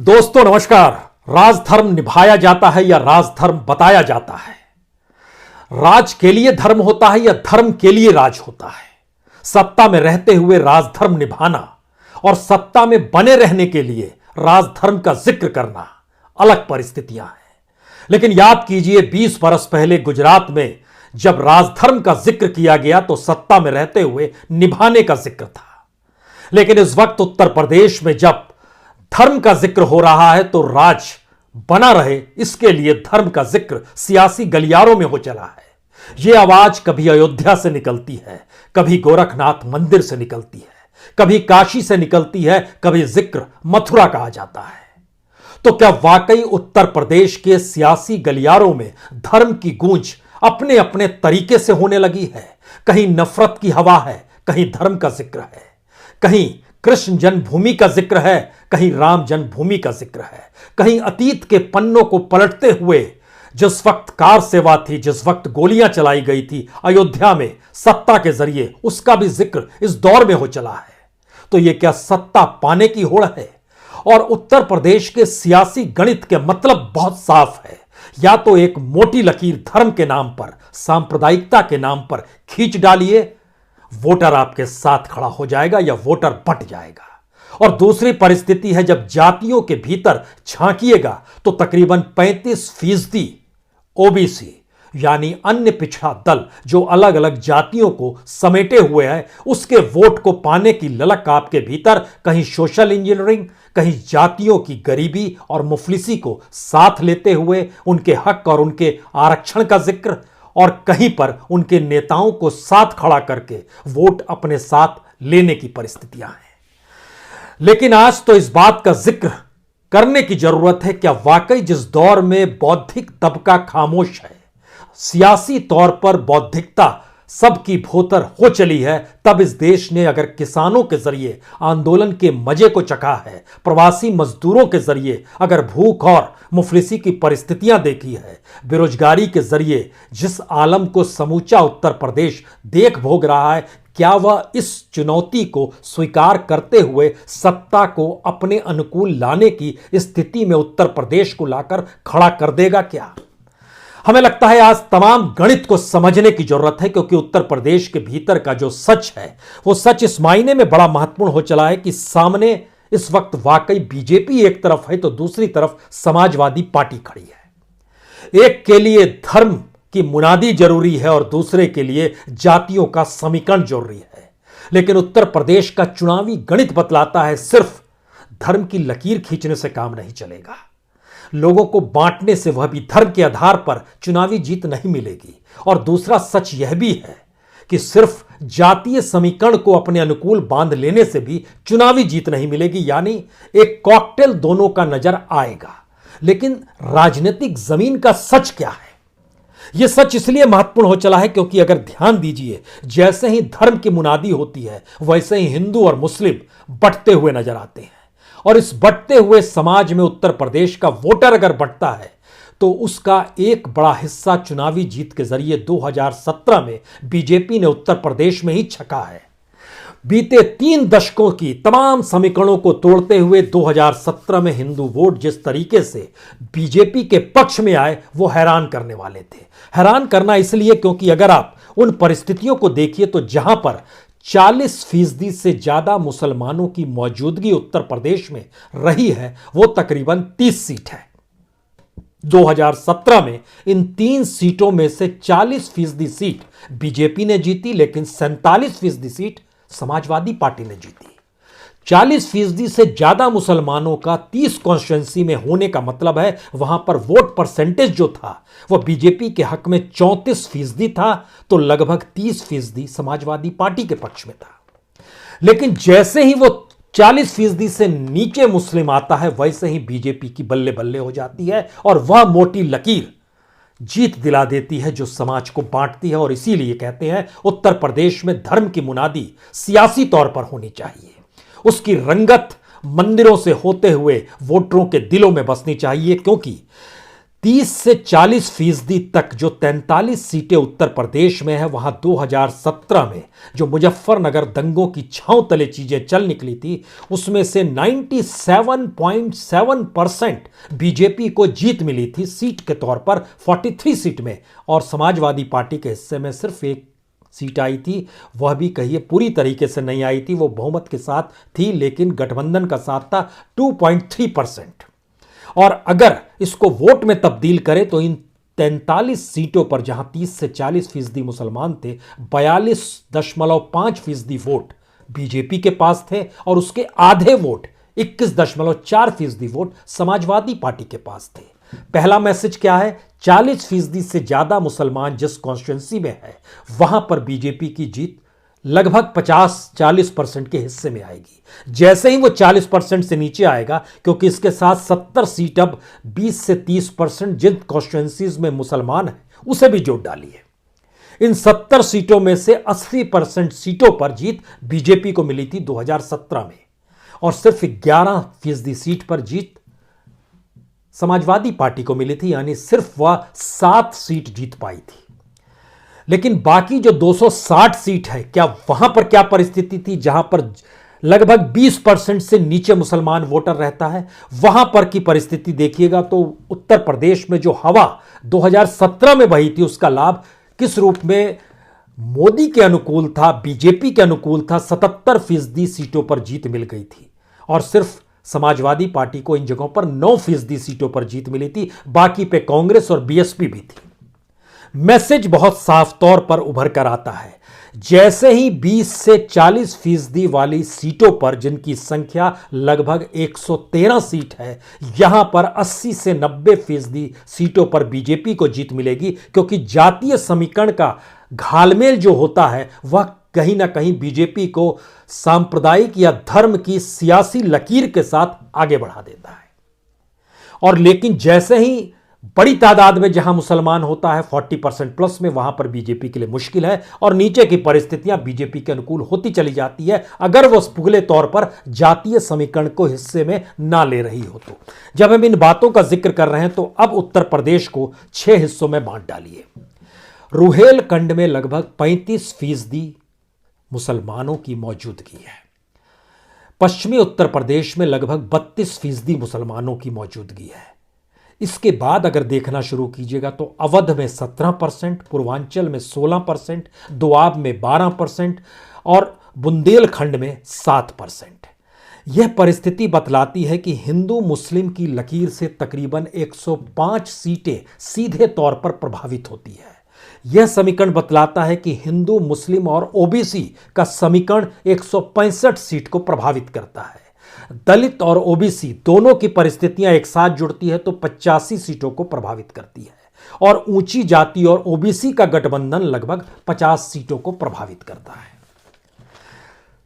दोस्तों नमस्कार। राजधर्म निभाया जाता है या राजधर्म बताया जाता है? राज के लिए धर्म होता है या धर्म के लिए राज होता है? सत्ता में रहते हुए राजधर्म निभाना और सत्ता में बने रहने के लिए राजधर्म का जिक्र करना अलग परिस्थितियां हैं। लेकिन याद कीजिए 20 बरस पहले गुजरात में जब राजधर्म का जिक्र किया गया तो सत्ता में रहते हुए निभाने का जिक्र था। लेकिन इस वक्त उत्तर प्रदेश में जब धर्म का जिक्र हो रहा है तो राज बना रहे इसके लिए धर्म का जिक्र सियासी गलियारों में हो चला है। यह आवाज कभी अयोध्या से निकलती है, कभी गोरखनाथ मंदिर से निकलती है, कभी काशी से निकलती है, कभी जिक्र मथुरा का आ जाता है। तो क्या वाकई उत्तर प्रदेश के सियासी गलियारों में धर्म की गूंज अपने अपने तरीके से होने लगी है? कहीं नफरत की हवा है, कहीं धर्म का जिक्र है, कहीं कृष्ण जन्मभूमि का जिक्र है, कहीं राम जन्मभूमि का जिक्र है, कहीं अतीत के पन्नों को पलटते हुए जिस वक्त कार सेवा थी, जिस वक्त गोलियां चलाई गई थी अयोध्या में सत्ता के जरिए, उसका भी जिक्र इस दौर में हो चला है। तो यह क्या सत्ता पाने की होड़ है? और उत्तर प्रदेश के सियासी गणित के मतलब बहुत साफ है। या तो एक मोटी लकीर धर्म के नाम पर, सांप्रदायिकता के नाम पर खींच डालिए, वोटर आपके साथ खड़ा हो जाएगा या वोटर बंट जाएगा। और दूसरी परिस्थिति है जब जातियों के भीतर झांकिएगा तो तकरीबन 35% ओबीसी यानी अन्य पिछड़ा दल जो अलग अलग जातियों को समेटे हुए है, उसके वोट को पाने की ललक आपके भीतर कहीं सोशल इंजीनियरिंग, कहीं जातियों की गरीबी और मुफलिसी को साथ लेते हुए उनके हक और उनके आरक्षण का जिक्र, और कहीं पर उनके नेताओं को साथ खड़ा करके वोट अपने साथ लेने की परिस्थितियां हैं। लेकिन आज तो इस बात का जिक्र करने की जरूरत है, क्या वाकई जिस दौर में बौद्धिक तबका खामोश है, सियासी तौर पर बौद्धिकता सबकी भोतर हो चली है, तब इस देश ने अगर किसानों के जरिए आंदोलन के मजे को चखा है, प्रवासी मजदूरों के जरिए अगर भूख और मुफलिसी की परिस्थितियां देखी है, बेरोजगारी के जरिए जिस आलम को समूचा उत्तर प्रदेश देख भोग रहा है, क्या वह इस चुनौती को स्वीकार करते हुए सत्ता को अपने अनुकूल लाने की स्थिति में उत्तर प्रदेश को लाकर खड़ा कर देगा? क्या हमें लगता है आज तमाम गणित को समझने की जरूरत है, क्योंकि उत्तर प्रदेश के भीतर का जो सच है वो सच इस मायने में बड़ा महत्वपूर्ण हो चला है कि सामने इस वक्त वाकई बीजेपी एक तरफ है तो दूसरी तरफ समाजवादी पार्टी खड़ी है। एक के लिए धर्म की मुनादी जरूरी है और दूसरे के लिए जातियों का समीकरण जरूरी है। लेकिन उत्तर प्रदेश का चुनावी गणित बतलाता है सिर्फ धर्म की लकीर खींचने से काम नहीं चलेगा। लोगों को बांटने से, वह भी धर्म के आधार पर, चुनावी जीत नहीं मिलेगी। और दूसरा सच यह भी है कि सिर्फ जातीय समीकरण को अपने अनुकूल बांध लेने से भी चुनावी जीत नहीं मिलेगी, यानी एक कॉकटेल दोनों का नजर आएगा। लेकिन राजनीतिक जमीन का सच क्या है? यह सच इसलिए महत्वपूर्ण हो चला है क्योंकि अगर ध्यान दीजिए, जैसे ही धर्म की मुनादी होती है वैसे ही हिंदू और मुस्लिम बंटते हुए नजर आते हैं। और इस बढ़ते हुए समाज में उत्तर प्रदेश का वोटर अगर बढ़ता है तो उसका एक बड़ा हिस्सा चुनावी जीत के जरिए 2017 में बीजेपी ने उत्तर प्रदेश में ही छका है। बीते 3 दशकों की तमाम समीकरणों को तोड़ते हुए 2017 में हिंदू वोट जिस तरीके से बीजेपी के पक्ष में आए वो हैरान करने वाले थे। हैरान करना इसलिए क्योंकि अगर आप उन परिस्थितियों को देखिए तो जहां पर 40% से ज्यादा मुसलमानों की मौजूदगी उत्तर प्रदेश में रही है वो तकरीबन 30 सीट है। 2017 में इन 3 सीटों में से 40% सीट बीजेपी ने जीती, लेकिन 47% सीट समाजवादी पार्टी ने जीती। 40% से ज्यादा मुसलमानों का 30 कॉन्स्टिट्यूंसी में होने का मतलब है वहां पर वोट परसेंटेज जो था वह बीजेपी के हक में 34% था, तो लगभग 30% समाजवादी पार्टी के पक्ष में था। लेकिन जैसे ही वो 40% से नीचे मुस्लिम आता है वैसे ही बीजेपी की बल्ले बल्ले हो जाती है और वह मोटी लकीर जीत दिला देती है जो समाज को बांटती है। और इसीलिए कहते हैं उत्तर प्रदेश में धर्म की मुनादी सियासी तौर पर होनी चाहिए, उसकी रंगत मंदिरों से होते हुए वोटरों के दिलों में बसनी चाहिए, क्योंकि 30 से 40% तक जो 43 सीटें उत्तर प्रदेश में है, वहां 2017 में जो मुजफ्फरनगर दंगों की छांव तले चीजें चल निकली थी, उसमें से 97.7% बीजेपी को जीत मिली थी सीट के तौर पर 43 सीट में, और समाजवादी पार्टी के हिस्से में सिर्फ एक सीट आई थी, वह भी कहिए पूरी तरीके से नहीं आई थी, वो बहुमत के साथ थी लेकिन गठबंधन का साथ था 2.3%। और अगर इसको वोट में तब्दील करें तो इन 43 सीटों पर जहां 30 से 40% मुसलमान थे, 42.5% वोट बीजेपी के पास थे और उसके आधे वोट 21.4% वोट समाजवादी पार्टी के पास थे। पहला मैसेज क्या है? 40% से ज्यादा मुसलमान जिस कॉन्स्टिट्यूंसी में है वहां पर बीजेपी की जीत लगभग 50-40% के हिस्से में आएगी। जैसे ही वो 40% से नीचे आएगा, क्योंकि इसके साथ 70 सीट अब 20 से 30% जिन कॉन्स्टिट्यूंसीज में मुसलमान है उसे भी जोड़ डालिए। इन 70 सीटों में से 80% सीटों पर जीत बीजेपी को मिली थी 2017 में, और सिर्फ 11% सीट पर जीत समाजवादी पार्टी को मिली थी, यानी सिर्फ वह 7 सीट जीत पाई थी। लेकिन बाकी जो 260 सीट है, क्या वहां पर क्या परिस्थिति थी? जहां पर लगभग 20% से नीचे मुसलमान वोटर रहता है, वहां पर की परिस्थिति देखिएगा तो उत्तर प्रदेश में जो हवा 2017 में बही थी उसका लाभ किस रूप में मोदी के अनुकूल था, बीजेपी के अनुकूल था। 77% सीटों पर जीत मिल गई थी और सिर्फ समाजवादी पार्टी को इन जगहों पर 9% सीटों पर जीत मिली थी, बाकी पे कांग्रेस और बीएसपी भी थी। मैसेज बहुत साफ तौर पर उभर कर आता है, जैसे ही 20 से 40% वाली सीटों पर जिनकी संख्या लगभग 113 सीट है, यहां पर 80 से 90% सीटों पर बीजेपी को जीत मिलेगी, क्योंकि जातीय समीकरण का घालमेल जो होता है वह कहीं ना कहीं बीजेपी को सांप्रदायिक या धर्म की सियासी लकीर के साथ आगे बढ़ा देता है। और लेकिन जैसे ही बड़ी तादाद में जहां मुसलमान होता है 40% प्लस में, वहां पर बीजेपी के लिए मुश्किल है और नीचे की परिस्थितियां बीजेपी के अनुकूल होती चली जाती है, अगर वो पुगले तौर पर जातीय समीकरण को हिस्से में ना ले रही हो तो। जब हम इन बातों का जिक्र कर रहे हैं तो अब उत्तर प्रदेश को 6 हिस्सों में बांट डालिए। रुहेलखंड में लगभग 35% मुसलमानों की मौजूदगी है। पश्चिमी उत्तर प्रदेश में लगभग 32% मुसलमानों की मौजूदगी है। इसके बाद अगर देखना शुरू कीजिएगा तो अवध में 17%, पूर्वांचल में 16%, दोआब में 12% और बुंदेलखंड में 7%। यह परिस्थिति बतलाती है कि हिंदू मुस्लिम की लकीर से तकरीबन 105 सीटें सीधे तौर पर प्रभावित होती है। यह समीकरण बतलाता है कि हिंदू मुस्लिम और ओबीसी का समीकरण 165 सीट को प्रभावित करता है। दलित और ओबीसी दोनों की परिस्थितियां एक साथ जुड़ती है तो 85 सीटों को प्रभावित करती है, और ऊंची जाति और ओबीसी का गठबंधन लगभग 50 सीटों को प्रभावित करता है।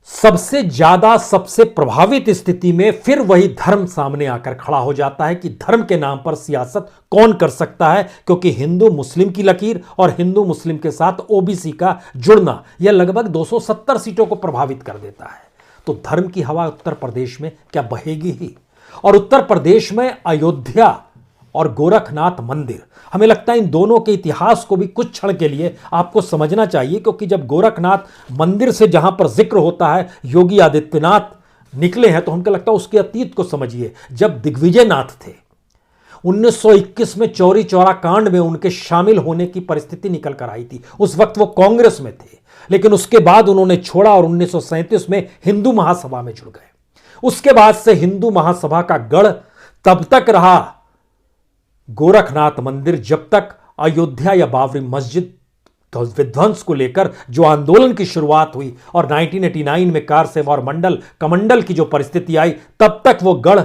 सबसे ज्यादा सबसे प्रभावित स्थिति में फिर वही धर्म सामने आकर खड़ा हो जाता है कि धर्म के नाम पर सियासत कौन कर सकता है, क्योंकि हिंदू मुस्लिम की लकीर और हिंदू मुस्लिम के साथ ओबीसी का जुड़ना यह लगभग 270 सीटों को प्रभावित कर देता है। तो धर्म की हवा उत्तर प्रदेश में क्या बहेगी ही। और उत्तर प्रदेश में अयोध्या और गोरखनाथ मंदिर, हमें लगता है इन दोनों के इतिहास को भी कुछ क्षण के लिए आपको समझना चाहिए, क्योंकि जब गोरखनाथ मंदिर से जहां पर जिक्र होता है योगी आदित्यनाथ निकले हैं, तो हमको लगता है उसके अतीत को समझिए। जब दिग्विजय नाथ थे 1921 में चौरी चौरा कांड में उनके शामिल होने की परिस्थिति निकल कर आई थी। उस वक्त वो कांग्रेस में थे, लेकिन उसके बाद उन्होंने छोड़ा और 1937 में हिंदू महासभा में जुड़ गए। उसके बाद से हिंदू महासभा का गढ़ तब तक रहा गोरखनाथ मंदिर, जब तक अयोध्या या बाबरी मस्जिद विध्वंस को लेकर जो आंदोलन की शुरुआत हुई और 1989 में कार सेवा और मंडल कमंडल की जो परिस्थिति आई, तब तक वो गढ़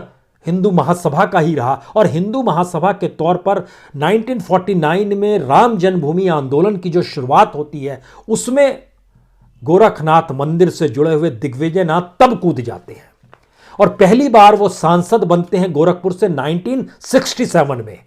हिंदू महासभा का ही रहा। और हिंदू महासभा के तौर पर 1949 में राम जन्मभूमि आंदोलन की जो शुरुआत होती है, उसमें गोरखनाथ मंदिर से जुड़े हुए दिग्विजयनाथ तब कूद जाते हैं और पहली बार वो सांसद बनते हैं गोरखपुर से 1967 में,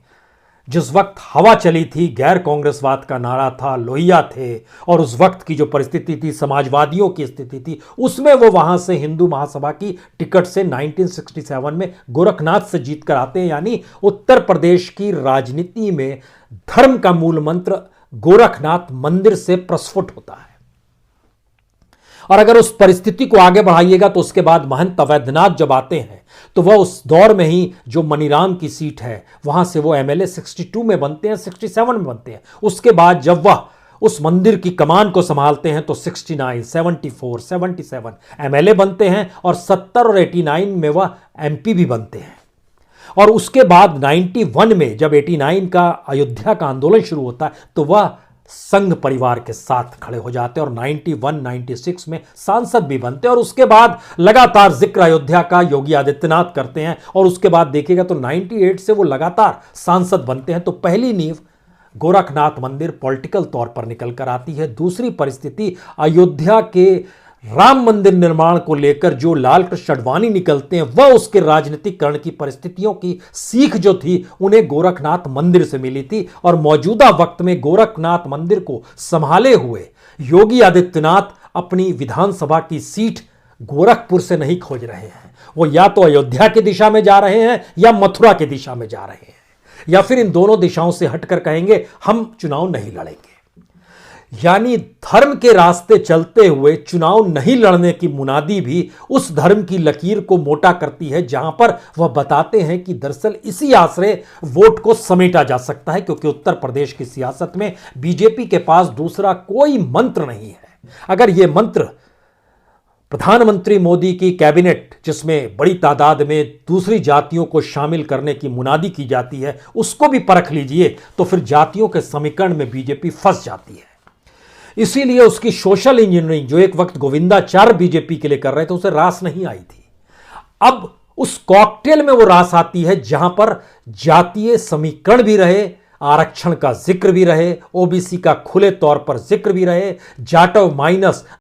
जिस वक्त हवा चली थी, गैर कांग्रेसवाद का नारा था, लोहिया थे, और उस वक्त की जो परिस्थिति थी, समाजवादियों की स्थिति थी, उसमें वो वहां से हिंदू महासभा की टिकट से 1967 में गोरखनाथ से जीत कर आते हैं। यानी उत्तर प्रदेश की राजनीति में धर्म का मूल मंत्र गोरखनाथ मंदिर से प्रस्फुट होता है। और अगर उस परिस्थिति को आगे बढ़ाइएगा तो उसके बाद महंत अवैधनाथ जब आते हैं तो वह उस दौर में ही जो मनीराम की सीट है वहां से वो एमएलए 62 में बनते हैं, 67 में बनते हैं। उसके बाद जब वह उस मंदिर की कमान को संभालते हैं तो 69, 74, 77 एमएलए बनते हैं और 70 और 89 में वह एमपी भी बनते हैं। और उसके बाद 91 में जब 89 का अयोध्या का आंदोलन शुरू होता है तो वह संघ परिवार के साथ खड़े हो जाते हैं और 91, 96 में सांसद भी बनते हैं। और उसके बाद लगातार जिक्र अयोध्या का योगी आदित्यनाथ करते हैं और उसके बाद देखिएगा तो 98 से वो लगातार सांसद बनते हैं। तो पहली नींव गोरखनाथ मंदिर पॉलिटिकल तौर पर निकल कर आती है। दूसरी परिस्थिति, अयोध्या के राम मंदिर निर्माण को लेकर जो लाल कृष्ण अडवाणी निकलते हैं वह उसके राजनीतिकरण की परिस्थितियों की सीख जो थी उन्हें गोरखनाथ मंदिर से मिली थी। और मौजूदा वक्त में गोरखनाथ मंदिर को संभाले हुए योगी आदित्यनाथ अपनी विधानसभा की सीट गोरखपुर से नहीं खोज रहे हैं। वो या तो अयोध्या की दिशा में जा रहे हैं या मथुरा की दिशा में जा रहे हैं, या फिर इन दोनों दिशाओं से हटकर कहेंगे हम चुनाव नहीं लड़ेंगे। यानी धर्म के रास्ते चलते हुए चुनाव नहीं लड़ने की मुनादी भी उस धर्म की लकीर को मोटा करती है, जहां पर वह बताते हैं कि दरअसल इसी आश्रय वोट को समेटा जा सकता है, क्योंकि उत्तर प्रदेश की सियासत में बीजेपी के पास दूसरा कोई मंत्र नहीं है। अगर यह मंत्र प्रधानमंत्री मोदी की कैबिनेट, जिसमें बड़ी तादाद में दूसरी जातियों को शामिल करने की मुनादी की जाती है, उसको भी परख लीजिए तो फिर जातियों के समीकरण में बीजेपी फंस जाती है। इसीलिए उसकी सोशल इंजीनियरिंग जो एक वक्त गोविंदाचार्य बीजेपी के लिए कर रहे थे उसे रास नहीं आई थी। अब उस कॉकटेल में वो रास आती है जहां पर जातीय समीकरण भी रहे, आरक्षण का जिक्र भी रहे, ओबीसी का खुले तौर पर जिक्र भी रहे, जाटव माइनस